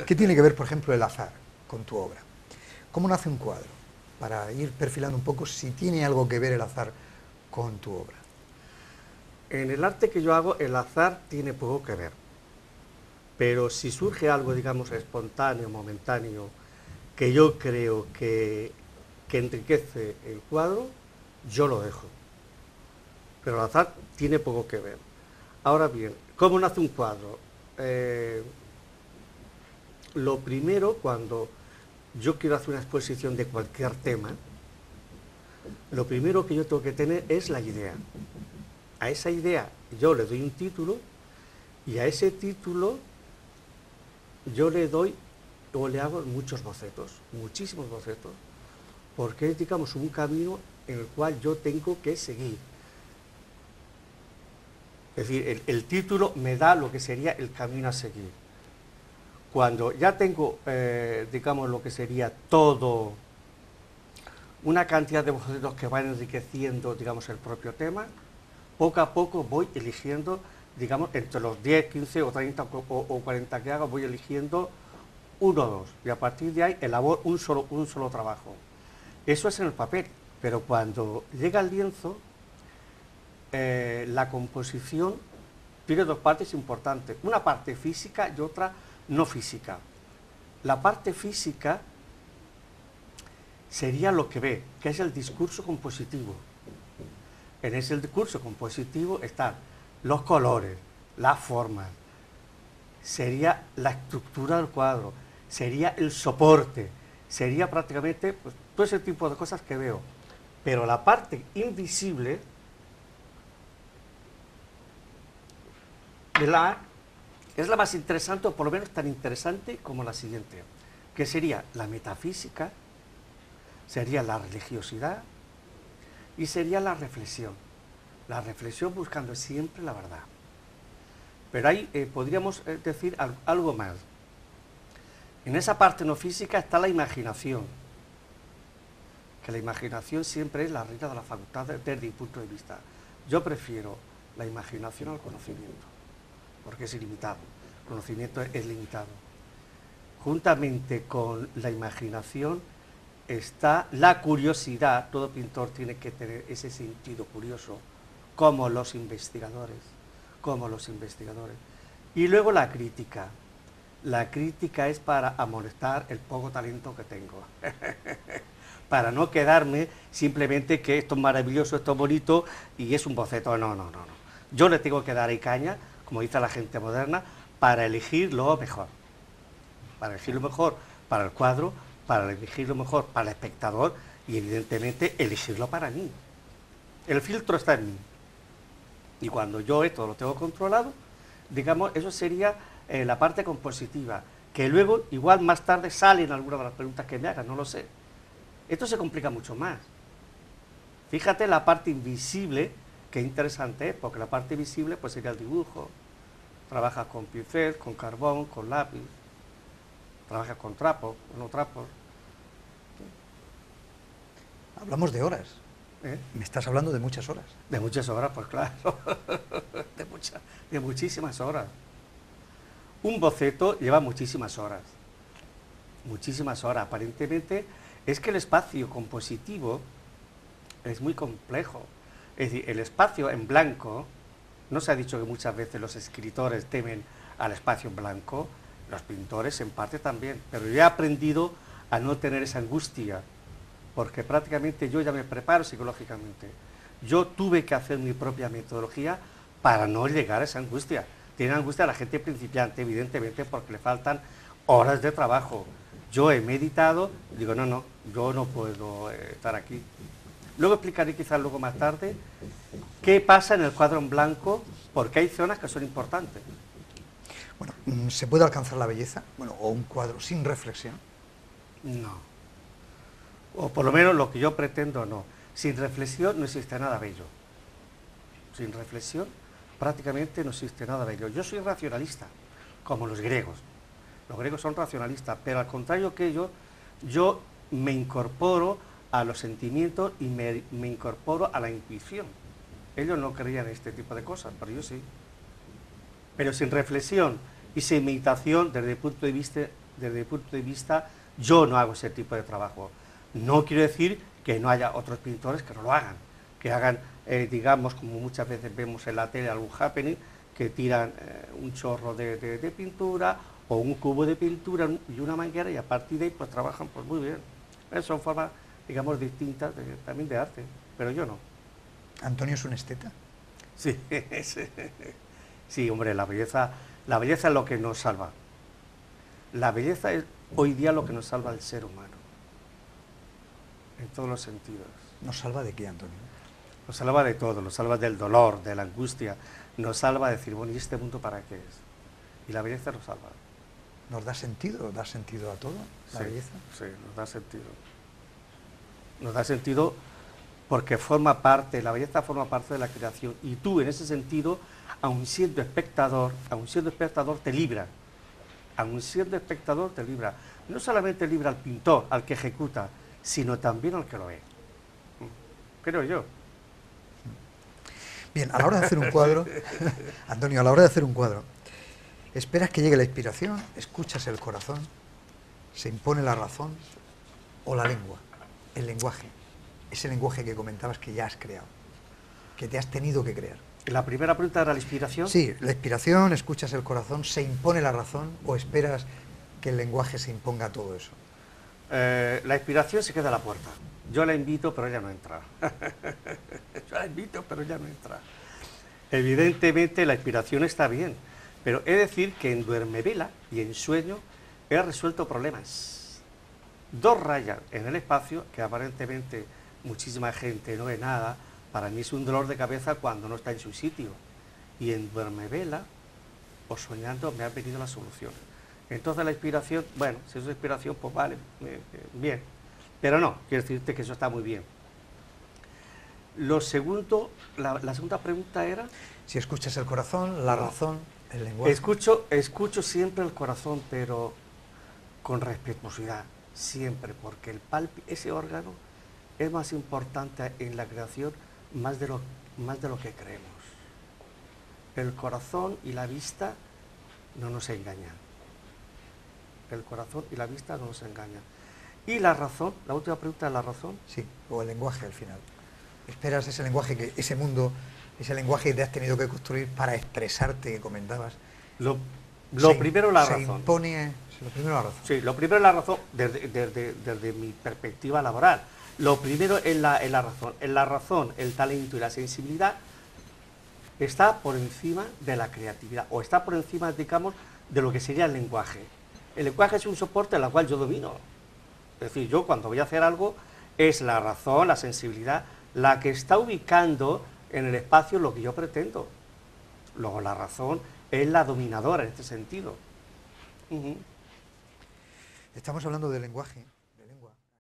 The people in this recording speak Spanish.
¿Qué tiene que ver, por ejemplo, el azar con tu obra? ¿Cómo nace un cuadro? Para ir perfilando un poco si tiene algo que ver el azar con tu obra. En el arte que yo hago, el azar tiene poco que ver. Pero si surge algo, digamos, espontáneo, momentáneo, que yo creo que enriquece el cuadro, yo lo dejo. Pero el azar tiene poco que ver. Ahora bien, ¿cómo nace un cuadro? Lo primero, cuando yo quiero hacer una exposición de cualquier tema, lo primero que yo tengo que tener es la idea. A esa idea yo le doy un título y a ese título yo le doy o le hago muchos bocetos, muchísimos bocetos, porque es, digamos, un camino en el cual yo tengo que seguir. Es decir, el título me da lo que sería el camino a seguir. Cuando ya tengo, digamos, lo que sería todo, una cantidad de bocetos que van enriqueciendo, digamos, el propio tema, poco a poco voy eligiendo, digamos, entre los 10, 15 o 30 o 40 que hago, voy eligiendo uno o dos, y a partir de ahí elaboro un solo trabajo. Eso es en el papel, pero cuando llega al lienzo, la composición tiene dos partes importantes, una parte física y otra no física. La parte física sería lo que ve, que es el discurso compositivo. En ese discurso compositivo están los colores, las formas, sería la estructura del cuadro, sería el soporte, sería prácticamente pues, todo ese tipo de cosas que veo. Pero la parte invisible es la más interesante, o por lo menos tan interesante como la siguiente, que sería la metafísica, sería la religiosidad y sería la reflexión buscando siempre la verdad. Pero ahí podríamos decir algo más. En esa parte no física está la imaginación, que la imaginación siempre es la reina de las facultades desde mi punto de vista. Yo prefiero la imaginación al conocimiento, porque es ilimitado, el conocimiento es limitado. Juntamente con la imaginación está la curiosidad, todo pintor tiene que tener ese sentido curioso, como los investigadores, Y luego la crítica. La crítica es para amonestar el poco talento que tengo. Para no quedarme simplemente que esto es maravilloso, esto es bonito y es un boceto. No. Yo le tengo que dar ahí caña, como dice la gente moderna, para elegir lo mejor. Para elegir lo mejor para el cuadro, para elegir lo mejor para el espectador y evidentemente elegirlo para mí. El filtro está en mí. Y cuando yo esto lo tengo controlado, digamos, eso sería la parte compositiva, que luego igual más tarde salen algunas de las preguntas que me hagan, no lo sé. Esto se complica mucho más. Fíjate la parte invisible, que interesante es, porque la parte visible pues sería el dibujo. Trabajas con pincel, con carbón, con lápiz, trabajas con trapos, con no trapos. Hablamos de horas. ¿Eh? Me estás hablando de muchas horas. De muchas horas, pues claro. de muchísimas horas. Un boceto lleva muchísimas horas. Muchísimas horas. Aparentemente es que el espacio compositivo es muy complejo. Es decir, el espacio en blanco, no se ha dicho que muchas veces los escritores temen al espacio en blanco, los pintores en parte también, pero yo he aprendido a no tener esa angustia, porque prácticamente yo ya me preparo psicológicamente. Yo tuve que hacer mi propia metodología para no llegar a esa angustia. Tiene angustia la gente principiante, evidentemente, porque le faltan horas de trabajo. Yo he meditado, digo, no, yo no puedo estar aquí. Luego explicaré quizás luego más tarde qué pasa en el cuadro en blanco, porque hay zonas que son importantes. Bueno, ¿se puede alcanzar la belleza? Bueno, o un cuadro sin reflexión. No. O por lo menos lo que yo pretendo, no. Sin reflexión no existe nada bello. Sin reflexión prácticamente no existe nada bello. Yo soy racionalista, como los griegos. Los griegos son racionalistas, pero al contrario que ellos, yo me incorporo a los sentimientos y me incorporo a la intuición. Ellos no creían en este tipo de cosas, pero yo sí. Pero sin reflexión y sin imitación, desde el punto de vista, yo no hago ese tipo de trabajo. No quiero decir que no haya otros pintores que no lo hagan, que hagan, digamos, como muchas veces vemos en la tele algún happening, que tiran un chorro de pintura o un cubo de pintura y una manguera y a partir de ahí pues trabajan pues muy bien. Son formas, digamos, distintas también de arte, pero yo no. ¿Antonio es un esteta? Sí, sí, hombre, la belleza es lo que nos salva. La belleza es hoy día lo que nos salva al ser humano, en todos los sentidos. ¿Nos salva de qué, Antonio? Nos salva de todo, nos salva del dolor, de la angustia, nos salva de decir, bueno, ¿y este mundo para qué es? Y la belleza nos salva. ¿Nos da sentido? ¿Da sentido a todo la belleza? Sí, nos da sentido. Nos da sentido porque forma parte, la belleza forma parte de la creación. Y tú, en ese sentido, aun siendo espectador, te libra. Aun siendo espectador, te libra. No solamente libra al pintor, al que ejecuta, sino también al que lo ve. Creo yo. Bien, a la hora de hacer un cuadro, Antonio, a la hora de hacer un cuadro, ¿esperas que llegue la inspiración, escuchas el corazón, se impone la razón o la lengua, el lenguaje, ese lenguaje que comentabas que ya has creado, que te has tenido que crear? ¿La primera pregunta era la inspiración? Sí, la inspiración, escuchas el corazón, se impone la razón o esperas que el lenguaje se imponga a todo eso. La inspiración se queda a la puerta. Yo la invito, pero ella no entra. Yo la invito, pero ella no entra. Evidentemente la inspiración está bien, pero he de decir que en duermevela y en sueño he resuelto problemas. 2 rayas en el espacio, que aparentemente muchísima gente no ve nada, para mí es un dolor de cabeza cuando no está en su sitio. Y en duermevela o soñando me han venido las soluciones. Entonces la inspiración, bueno, si es inspiración, pues vale, bien. Pero no, quiero decirte que eso está muy bien. Lo segundo, la segunda pregunta era... Si escuchas el corazón, la razón, el lenguaje. Escucho siempre el corazón, pero con respetuosidad, siempre, porque ese órgano es más importante en la creación más de lo que creemos. El corazón y la vista no nos engañan. El corazón y la vista no nos engañan. Y la razón, la última pregunta es la razón. Sí, o el lenguaje al final. Esperas ese lenguaje, ese mundo, ese lenguaje que te has tenido que construir para expresarte, que comentabas. Lo primero la razón. Se impone, lo primero la razón. Sí, lo primero es la razón desde mi perspectiva laboral. Lo primero es la razón. En la razón, el talento y la sensibilidad está por encima de la creatividad, o está por encima, digamos, de lo que sería el lenguaje. El lenguaje es un soporte en el cual yo domino. Es decir, yo cuando voy a hacer algo, es la razón, la sensibilidad, la que está ubicando en el espacio lo que yo pretendo. Luego la razón es la dominadora en este sentido. Estamos hablando del lenguaje.